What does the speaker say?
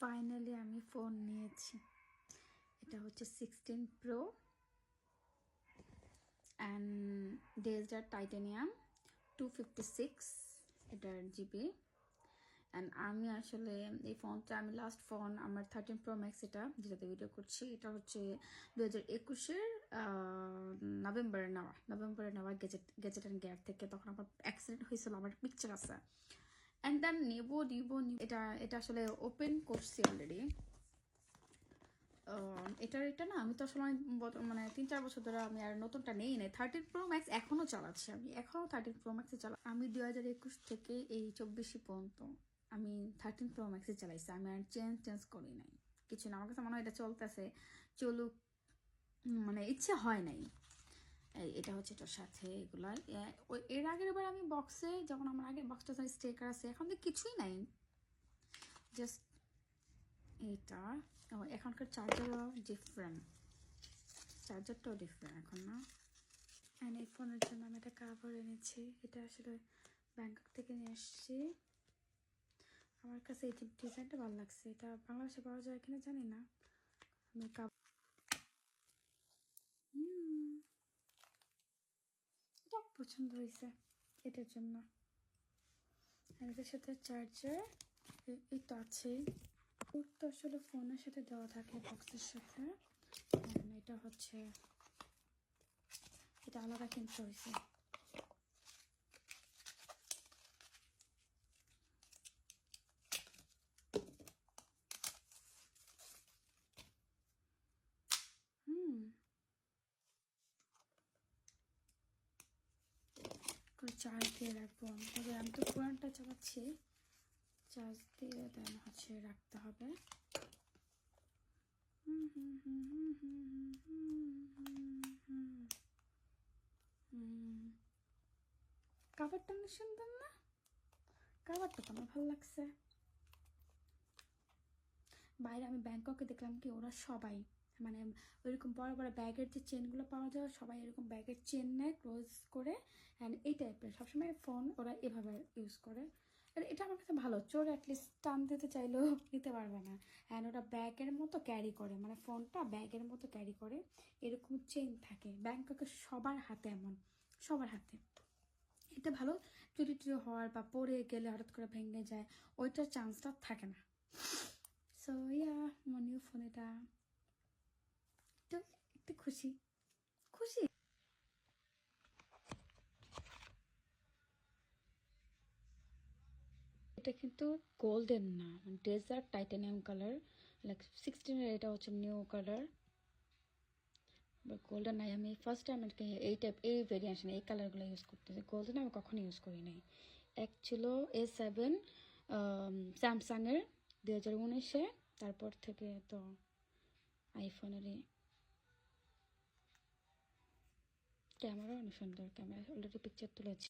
Finally আমি phone নিয়েছি। এটা হচ্ছে 16 Pro অ্যান্ড ডেলটার টাইটানিয়াম 256 এটার জিবি। অ্যান্ড আমি আসলে এই ফোনটা আমি লাস্ট ফোন আমার 13 Pro Max এটা যেটাতে ভিডিও করছি, এটা হচ্ছে 2021-এর নভেম্বরে নেওয়া গেজেট অ্যান্ড গিয়ার থেকে। তখন আমার অ্যাক্সিডেন্ট হয়েছিল, আমার পিকচার আছে। অ্যান্ড দেন নিব এটা আসলে ওপেন করছি অলরেডি। এটা না আমি তো আসলে মানে 3-4 বছর ধরে আমি আর নতুনটা নেই 13 Pro Max এখনও চালাচ্ছি। আমি এখনও 13 Pro Max চালা। আমি 2021 থেকে এই 24 পর্যন্ত আমি 13 Pro Max চালাইছি। আমি আর চেঞ্জ করি নাই কিছু না। আমার কাছে মনে হয় এটা চলতেছে, চলুক, মানে ইচ্ছে হয় নাই। এটা হচ্ছে এটার সাথে এগুলা। এর আগের বার আমি বক্সে যখন আমার আগের বক্সটা স্টিকার আছে, এখন তো কিছুই নাই, জাস্ট এটা। এখনকার চার্জারও ডিফারেন্ট, চার্জারটাও ডিফারেন্ট এখন না। অ্যান্ড এই ফোনের জন্য আমি একটা কাভার এনেছি। এটা আসলে ব্যাংকক থেকে নিয়ে এসেছি। আমার কাছে এই ডিজাইনটা ভালো লাগছে। এটা বাংলাদেশে পাওয়া যায় কিনা জানি না। আমি এটা পছন্দ হয়েছে এটার জন্য। এটার সাথে চার্জার এই তো আছেই। তো আসলে ফোনের সাথে দেওয়া থাকে বক্সের সাথে। এটা হচ্ছে, এটা আলাদা কিনতে হয়েছে। চার্জ দিয়ে রাখবো। আমি তো পুরানটা চালাচ্ছি, চার্জ দিয়ে দেন হচ্ছে রাখতে হবে। কাভারটা অনেক সুন্দর না? কাভারটা তো আমার ভালো লাগছে। বাইরে আমি ব্যাংককে দেখলাম কি ওরা সবাই মানে ওইরকম বড় বড় ব্যাগের যে চেনগুলো পাওয়া যায়, সবাই এরকম ব্যাগের চেন নেয় ক্লোজ করে। অ্যান্ড এই টাইপের সবসময় ফোন ওরা এভাবে ইউজ করে। আর এটা আমার কাছে ভালো, চোর অ্যাটলিস্ট টান দিতে চাইলেও নিতে পারবে না। অ্যান্ড ওরা ব্যাগের মতো ক্যারি করে, মানে ফোনটা ব্যাগের মতো ক্যারি করে, এরকম চেন থাকে ব্যাংককে সবার হাতে, এমন সবার হাতে। এটা ভালো, চুরি টুরি হওয়ার বা পড়ে গেলে হঠাৎ করে ভেঙে যায় ওইটার চান্সটা থাকে না। সো ইয়া, আমার নিউ ফোন এটা তো একটু খুশি। এটা কিন্তু গোল্ডেন না, মানে ডেজার্ট টাইটানিয়াম কালার, লাইক 16-এর এটা হচ্ছে নিউ কালার, বাট গোল্ডেন নাই। আমি ফার্স্ট টাইম এই টাইপ এই ভেরিয়েশন এই কালারগুলো ইউজ করতেছি। গোল্ডেন আমি কখনো ইউজ করি নাই। এক ছিল A7 স্যামসাংয়ের 2019-এ, তারপর থেকে তো আইফোনেরই। ক্যামেরা অনেক সুন্দর, ক্যামেরা অলরেডি পিকচার তুলেছি।